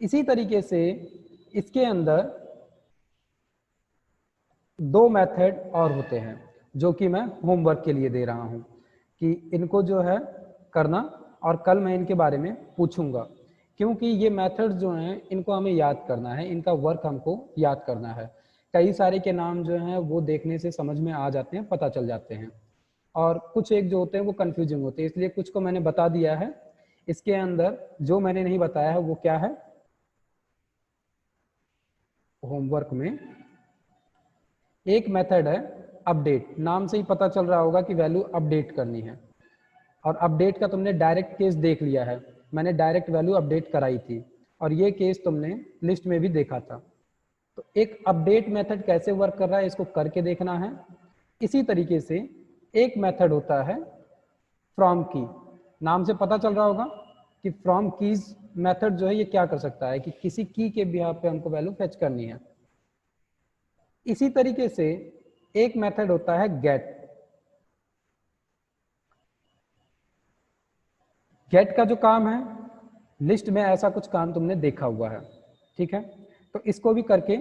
इसी तरीके से इसके अंदर दो मेथड और होते हैं जो कि मैं होमवर्क के लिए दे रहा हूं कि इनको जो है करना, और कल मैं इनके बारे में पूछूंगा, क्योंकि ये मेथड जो हैं इनको हमें याद करना है, इनका वर्क हमको याद करना है। कई सारे के नाम जो हैं वो देखने से समझ में आ जाते हैं, पता चल जाते हैं, और कुछ एक जो होते हैं वो कंफ्यूजिंग होते हैं, इसलिए कुछ को मैंने बता दिया है। इसके अंदर जो मैंने नहीं बताया है वो क्या है, होमवर्क में एक मेथड है अपडेट। नाम से ही पता चल रहा होगा कि वैल्यू अपडेट करनी है, और अपडेट का तुमने डायरेक्ट केस देख लिया है, मैंने डायरेक्ट वैल्यू अपडेट कराई थी, और ये केस तुमने लिस्ट में भी देखा था। तो एक अपडेट मेथड कैसे वर्क कर रहा है इसको करके देखना है। इसी तरीके से एक मेथड होता है फ्रॉम की। नाम से पता चल रहा होगा कि फ्रॉम कीज मेथड जो है ये क्या कर सकता है कि किसी की के बिहाफ पे हमको वैल्यू फेच करनी है। इसी तरीके से एक मेथड होता है गेट। गेट का जो काम है, लिस्ट में ऐसा कुछ काम तुमने देखा हुआ है, ठीक है, तो इसको भी करके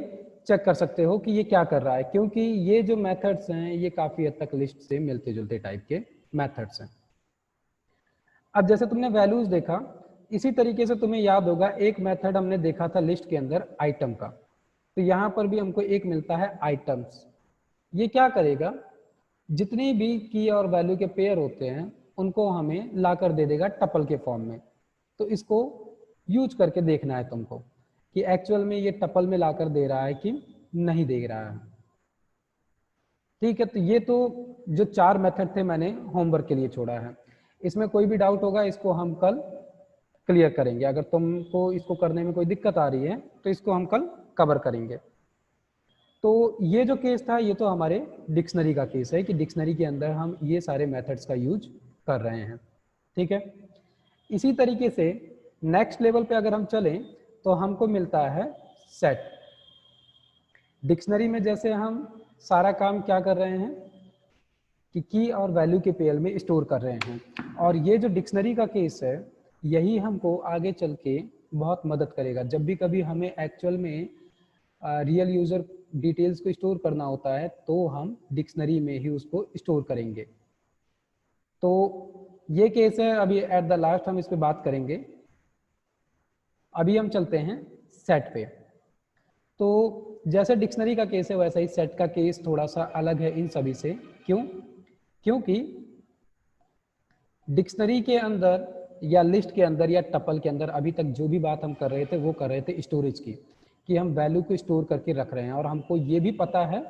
चेक कर सकते हो कि ये क्या कर रहा है, क्योंकि ये जो मेथड्स हैं ये काफी हद तक लिस्ट से मिलते जुलते टाइप के मेथड्स हैं। अब जैसे तुमने वैल्यूज देखा, इसी तरीके से तुम्हें याद होगा एक मेथड हमने देखा था लिस्ट के अंदर आइटम का, तो यहां पर भी हमको एक मिलता है आइटम्स। ये क्या करेगा, जितनी भी की और वैल्यू के पेयर होते हैं उनको हमें लाकर दे देगा टपल के फॉर्म में। तो इसको यूज करके देखना है तुमको कि एक्चुअल में ये टपल में लाकर दे रहा है कि नहीं दे रहा है। ठीक है, तो ये तो जो चार मेथड थे मैंने होमवर्क के लिए छोड़ा है। इसमें कोई भी डाउट होगा इसको हम कल क्लियर करेंगे। अगर तुमको इसको करने में कोई दिक्कत आ रही है तो इसको हम कल कवर करेंगे। तो ये जो केस था ये तो हमारे डिक्शनरी का केस है कि डिक्शनरी के अंदर हम ये सारे मेथड्स का यूज कर रहे हैं, ठीक है। इसी तरीके से नेक्स्ट लेवल पे अगर हम चलें तो हमको मिलता है सेट। डिक्शनरी में जैसे हम सारा काम क्या कर रहे हैं कि की और वैल्यू के पेयर में स्टोर कर रहे हैं, और ये जो डिक्शनरी का केस है यही हमको आगे चल के बहुत मदद करेगा। जब भी कभी हमें एक्चुअल में रियल यूज़र डिटेल्स को स्टोर करना होता है तो हम डिक्शनरी में ही उसको स्टोर करेंगे। तो ये केस है, अभी एट द लास्ट हम इस पर बात करेंगे। अभी हम चलते हैं सेट पे। तो जैसे डिक्शनरी का केस है वैसा ही सेट का केस थोड़ा सा अलग है इन सभी से। क्यों? क्योंकि डिक्शनरी के अंदर या लिस्ट के अंदर या टपल के अंदर अभी तक जो भी बात हम कर रहे थे वो कर रहे थे स्टोरेज की, कि हम वैल्यू को स्टोर करके रख रहे हैं, और हमको ये भी पता है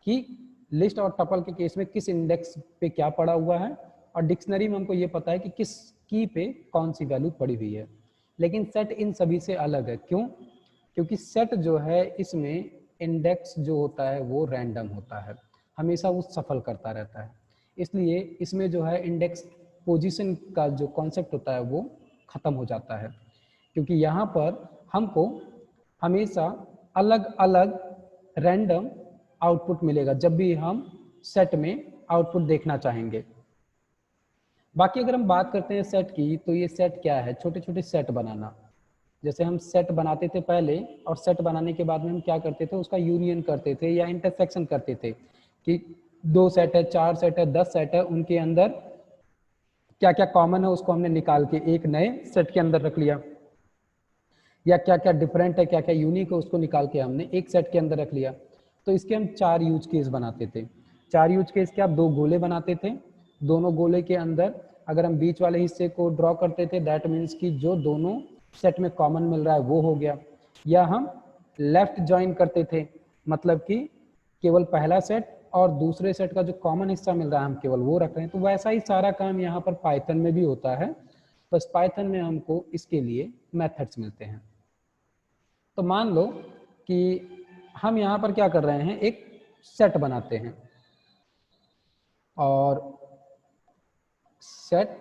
कि लिस्ट और टपल के केस में किस इंडेक्स पे क्या पड़ा हुआ है, और डिक्शनरी में हमको ये पता है कि किस की पे कौन सी वैल्यू पड़ी हुई है। लेकिन सेट इन सभी से अलग है। क्यों? क्योंकि सेट जो है इसमें इंडेक्स जो होता है वो रैंडम होता है, हमेशा वो सफल करता रहता है। इसलिए इसमें जो है इंडेक्स पोजीशन का जो कॉन्सेप्ट होता है वो ख़त्म हो जाता है, क्योंकि यहाँ पर हमको हमेशा अलग अलग रैंडम आउटपुट मिलेगा जब भी हम सेट में आउटपुट देखना चाहेंगे। बाकी अगर हम बात करते हैं सेट की, तो ये सेट क्या है, छोटे छोटे सेट बनाना। जैसे हम सेट बनाते थे पहले, और सेट बनाने के बाद में हम क्या करते थे, उसका यूनियन करते थे या इंटरसेक्शन करते थे कि 2 सेट है, 4 सेट है, 10 सेट है, उनके अंदर क्या क्या कॉमन है उसको हमने निकाल के एक नए सेट के अंदर रख लिया, या क्या क्या डिफरेंट है, क्या क्या यूनिक है उसको निकाल के हमने एक सेट के अंदर रख लिया। तो इसके हम 4 यूज केस बनाते थे। 4 यूज केस क्या, 2 गोले बनाते थे, दोनों गोले के अंदर अगर हम बीच वाले हिस्से को ड्रॉ करते थे दैट मीन्स कि जो दोनों सेट में कॉमन मिल रहा है वो हो गया, या हम लेफ्ट ज्वाइन करते थे, मतलब कि केवल पहला सेट और दूसरे सेट का जो कॉमन हिस्सा मिल रहा है हम केवल वो रख रहे हैं। तो वैसा ही सारा काम यहाँ पर पाइथन में भी होता है, बस पाइथन में हमको इसके लिए मेथड्स मिलते हैं। तो मान लो कि हम यहाँ पर क्या कर रहे हैं, एक सेट बनाते हैं, और सेट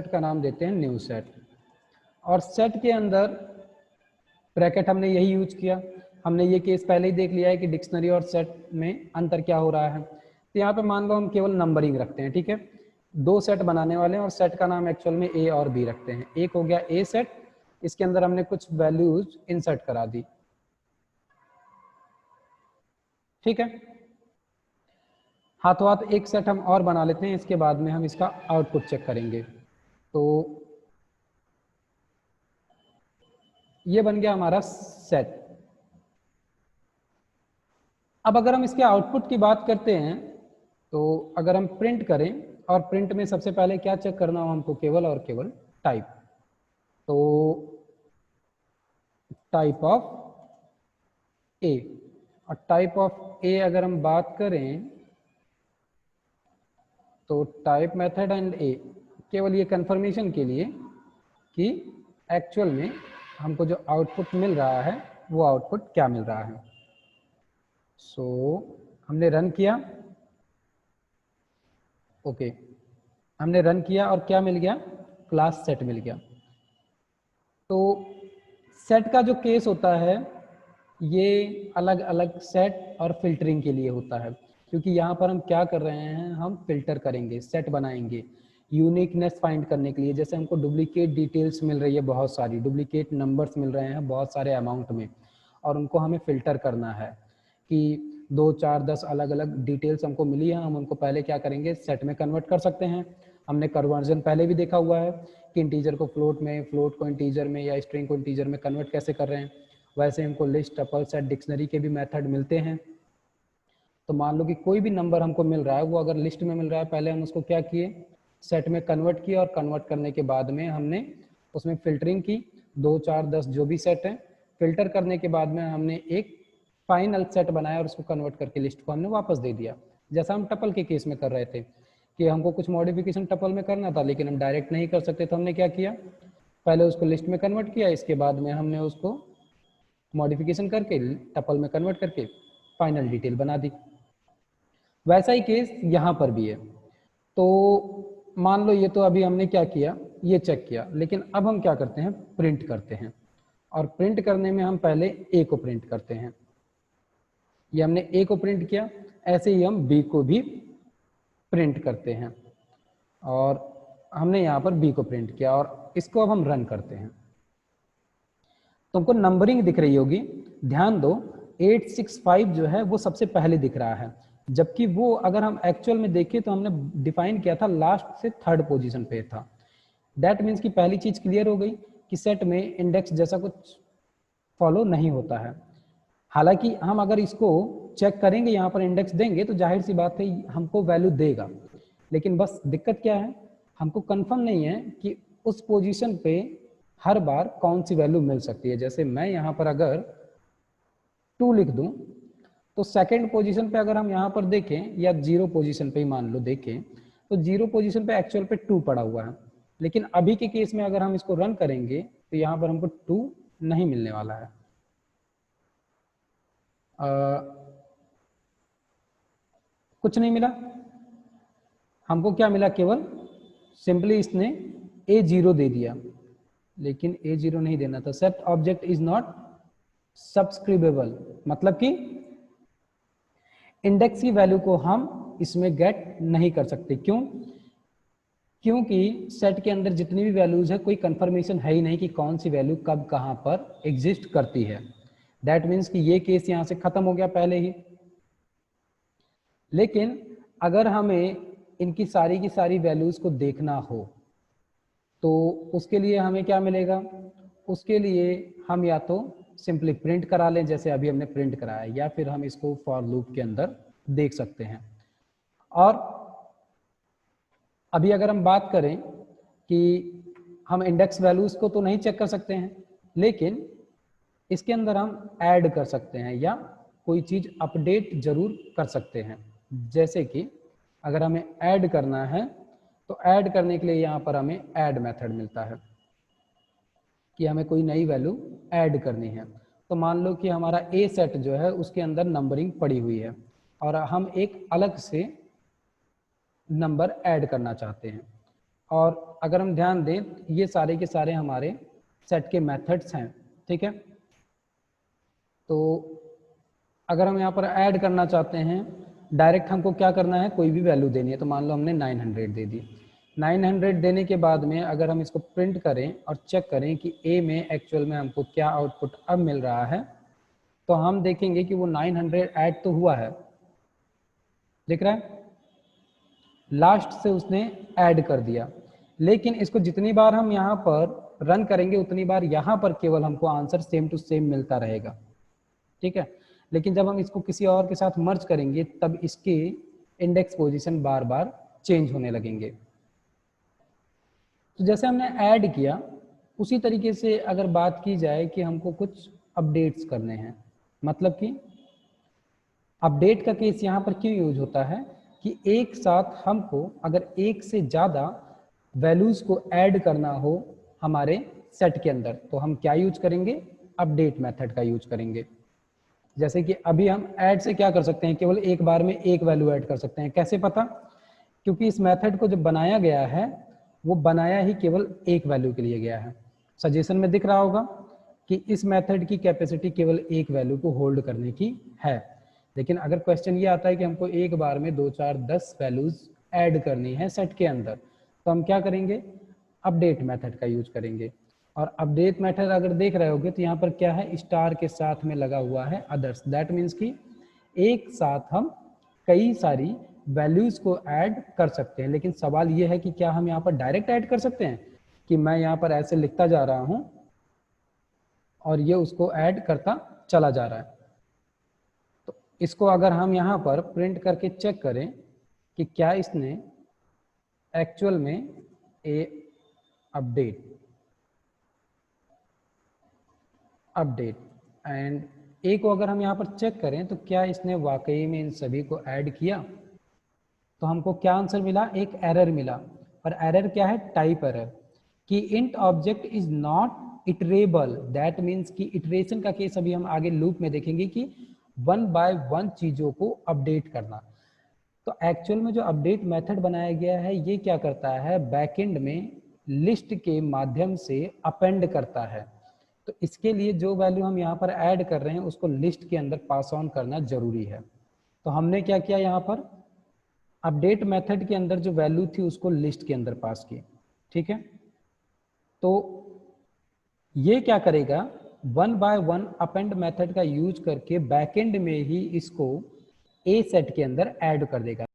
का नाम देते हैं न्यू सेट, और सेट के अंदर ब्रैकेट हमने यही यूज किया। हमने ये केस पहले ही देख लिया है कि डिक्शनरी और सेट में अंतर क्या हो रहा है। तो यहाँ पे मान लो हम केवल नंबरिंग रखते हैं, ठीक है, 2 सेट बनाने वाले हैं और सेट का नाम एक्चुअल में ए और बी रखते हैं। एक हो गया ए सेट इसके अंदर हमने कुछ वैल्यूज इंसर्ट करा दी, ठीक है। हाथों हाथ एक सेट हम और बना लेते हैं, इसके बाद में हम इसका आउटपुट चेक करेंगे। तो ये बन गया हमारा सेट। अब अगर हम इसके आउटपुट की बात करते हैं, तो अगर हम प्रिंट करें, और प्रिंट में सबसे पहले क्या चेक करना हो हमको, केवल और केवल टाइप। तो टाइप ऑफ ए, और टाइप ऑफ ए अगर हम बात करें तो टाइप मेथड एंड ए, केवल ये कंफर्मेशन के लिए कि एक्चुअल में हमको जो आउटपुट मिल रहा है वो आउटपुट क्या मिल रहा है। सो हमने रन किया, ओके, हमने रन किया और क्या मिल गया, क्लास सेट मिल गया। तो सेट का जो केस होता है ये अलग अलग सेट और फिल्टरिंग के लिए होता है, क्योंकि यहाँ पर हम क्या कर रहे हैं, हम फिल्टर करेंगे, सेट बनाएंगे यूनिकनेस फाइंड करने के लिए। जैसे हमको डुप्लीकेट डिटेल्स मिल रही है, बहुत सारी डुप्लीकेट नंबर्स मिल रहे हैं बहुत सारे अमाउंट में, और उनको हमें फिल्टर करना है कि 2, 4, 10 अलग अलग डिटेल्स हमको मिली है, हम उनको पहले क्या करेंगे, सेट में कन्वर्ट कर सकते हैं। हमने कन्वर्जन पहले भी देखा हुआ है कि इंटीजर को फ्लोट में, फ्लोट को इंटीजर में, या स्ट्रिंग को इंटीजर में कन्वर्ट कैसे कर रहे हैं। वैसे हमको लिस्ट, टपल, सेट, डिक्शनरी के भी मेथड मिलते हैं। तो मान लो कि कोई भी नंबर हमको मिल रहा है, वो अगर लिस्ट में मिल रहा है, पहले हम उसको क्या किए, सेट में कन्वर्ट किया, और कन्वर्ट करने के बाद में हमने उसमें फिल्टरिंग की, 2, 4, 10 जो भी सेट है, फिल्टर करने के बाद में हमने एक फाइनल सेट बनाया और उसको कन्वर्ट करके लिस्ट को हमने वापस दे दिया। जैसा हम टपल के केस में कर रहे थे कि हमको कुछ मॉडिफिकेशन टपल में करना था, लेकिन हम डायरेक्ट नहीं कर सकते, तो हमने क्या किया, पहले उसको लिस्ट में कन्वर्ट किया, इसके बाद में हमने उसको मॉडिफिकेशन करके टपल में कन्वर्ट करके फाइनल डिटेल बना दी। वैसा ही केस यहाँ पर भी है। तो मान लो ये तो अभी हमने क्या किया, ये चेक किया, लेकिन अब हम क्या करते हैं, प्रिंट करते हैं। और प्रिंट करने में हम पहले ए को प्रिंट करते हैं। ये हमने ए को प्रिंट किया, ऐसे ही हम बी को भी प्रिंट करते हैं, और हमने यहाँ पर बी को प्रिंट किया, और इसको अब हम रन करते हैं। तुमको नंबरिंग दिख रही होगी, ध्यान दो, 865 जो है वो सबसे पहले दिख रहा है, जबकि वो अगर हम एक्चुअल में देखें तो हमने डिफाइन किया था लास्ट से थर्ड पोजीशन पे था। दैट मीन्स कि पहली चीज क्लियर हो गई कि सेट में इंडेक्स जैसा कुछ फॉलो नहीं होता है। हालांकि हम अगर इसको चेक करेंगे, यहाँ पर इंडेक्स देंगे, तो जाहिर सी बात है हमको वैल्यू देगा, लेकिन बस दिक्कत क्या है, हमको कंफर्म नहीं है कि उस पोजीशन पे हर बार कौन सी वैल्यू मिल सकती है। जैसे मैं यहाँ पर अगर 2 लिख दूं, तो सेकंड पोजीशन पे अगर हम यहाँ पर देखें, या 0 पोजीशन पे ही मान लो देखें, तो 0 पोजीशन पे एक्चुअल पे 2 पड़ा हुआ है, लेकिन अभी के केस में अगर हम इसको रन करेंगे तो यहाँ पर हमको 2 नहीं मिलने वाला है। कुछ नहीं मिला, हमको क्या मिला, केवल सिंपली इसने A0 दे दिया, लेकिन A0 नहीं देना था। सेट ऑब्जेक्ट इज नॉट सब्सक्रिबेबल, मतलब कि इंडेक्स की वैल्यू को हम इसमें गेट नहीं कर सकते। क्यों? क्योंकि सेट के अंदर जितनी भी वैल्यूज है, कोई कंफर्मेशन है ही नहीं कि कौन सी वैल्यू कब कहां पर एग्जिस्ट करती है। दैट मीन्स कि ये केस यहां से खत्म हो गया पहले ही। लेकिन अगर हमें इनकी सारी की सारी वैल्यूज को देखना हो, तो उसके लिए हमें क्या मिलेगा, उसके लिए हम या तो सिंपली प्रिंट करा लें, जैसे अभी हमने प्रिंट कराया, या फिर हम इसको फॉर लूप के अंदर देख सकते हैं। और अभी अगर हम बात करें कि हम इंडेक्स वैल्यूज को तो नहीं चेक कर सकते हैं, लेकिन इसके अंदर हम ऐड कर सकते हैं, या कोई चीज अपडेट जरूर कर सकते हैं। जैसे कि अगर हमें ऐड करना है, तो ऐड करने के लिए यहाँ पर हमें ऐड मेथड मिलता है कि हमें कोई नई वैल्यू ऐड करनी है। तो मान लो कि हमारा ए सेट जो है उसके अंदर नंबरिंग पड़ी हुई है, और हम एक अलग से नंबर ऐड करना चाहते हैं। और अगर हम ध्यान दें, ये सारे के सारे हमारे सेट के मेथड्स हैं, ठीक है। तो अगर हम यहाँ पर ऐड करना चाहते हैं, डायरेक्ट हमको क्या करना है, कोई भी वैल्यू देनी है। तो मान लो हमने 900 दे दी, 900 देने के बाद में अगर हम इसको प्रिंट करें और चेक करें कि ए में एक्चुअल में हमको क्या आउटपुट अब मिल रहा है, तो हम देखेंगे कि वो 900 ऐड तो हुआ है, दिख रहा है, लास्ट से उसने ऐड कर दिया। लेकिन इसको जितनी बार हम यहाँ पर रन करेंगे उतनी बार यहाँ पर केवल हमको आंसर सेम टू सेम मिलता रहेगा, ठीक है। लेकिन जब हम इसको किसी और के साथ मर्ज करेंगे तब इसके इंडेक्स पोजीशन बार बार चेंज होने लगेंगे। तो जैसे हमने ऐड किया उसी तरीके से अगर बात की जाए कि हमको कुछ अपडेट्स करने हैं, मतलब कि अपडेट का केस यहाँ पर क्यों यूज होता है कि एक साथ हमको अगर एक से ज़्यादा वैल्यूज़ को ऐड करना हो हमारे सेट के अंदर, तो हम क्या यूज करेंगे, अपडेट मेथड का यूज करेंगे। जैसे कि अभी हम ऐड से क्या कर सकते हैं, केवल एक बार में एक वैल्यू ऐड कर सकते हैं। कैसे पता, क्योंकि इस मेथड को जब बनाया गया है वो बनाया ही केवल एक वैल्यू के लिए गया है। सजेशन में दिख रहा होगा कि इस मेथड की कैपेसिटी केवल एक वैल्यू को होल्ड करने की है। लेकिन अगर क्वेश्चन ये आता है कि हमको एक बार में 2, 4, 10 वैल्यूज ऐड करनी है सेट के अंदर, तो हम क्या करेंगे, अपडेट मेथड का यूज करेंगे। और अपडेट मेथड अगर देख रहे होगे तो यहाँ पर क्या है, स्टार के साथ में लगा हुआ है अदर्स। दैट मीन्स कि एक साथ हम कई सारी वैल्यूज को ऐड कर सकते हैं। लेकिन सवाल ये है कि क्या हम यहाँ पर डायरेक्ट ऐड कर सकते हैं कि मैं यहाँ पर ऐसे लिखता जा रहा हूँ और ये उसको ऐड करता चला जा रहा है। तो इसको अगर हम यहाँ पर प्रिंट करके चेक करें कि क्या इसने एक्चुअल में ए अपडेट एंड ए को अगर हम यहाँ पर चेक करें तो क्या इसने वाकई में इन सभी को ऐड किया, तो हमको क्या आंसर मिला, एक एरर मिला। और एरर क्या है, टाइप एरर, कि int object is not iterable. That means कि इटरेशन का केस अभी हम आगे लूप में देखेंगे कि 1 बाय 1 चीजों को अपडेट करना। तो एक्चुअल में जो अपडेट मेथड बनाया गया है ये क्या करता है, बैकएंड में लिस्ट के माध्यम से अपेंड करता है। तो इसके लिए जो वैल्यू हम यहाँ पर ऐड कर रहे हैं उसको लिस्ट के अंदर पास ऑन करना जरूरी है। तो हमने क्या किया, यहाँ पर अपडेट मेथड के अंदर जो वैल्यू थी उसको लिस्ट के अंदर पास की, ठीक है। तो ये क्या करेगा, 1 बाय 1 अपेंड मेथड का यूज करके बैकएंड में ही इसको ए सेट के अंदर ऐड कर देगा।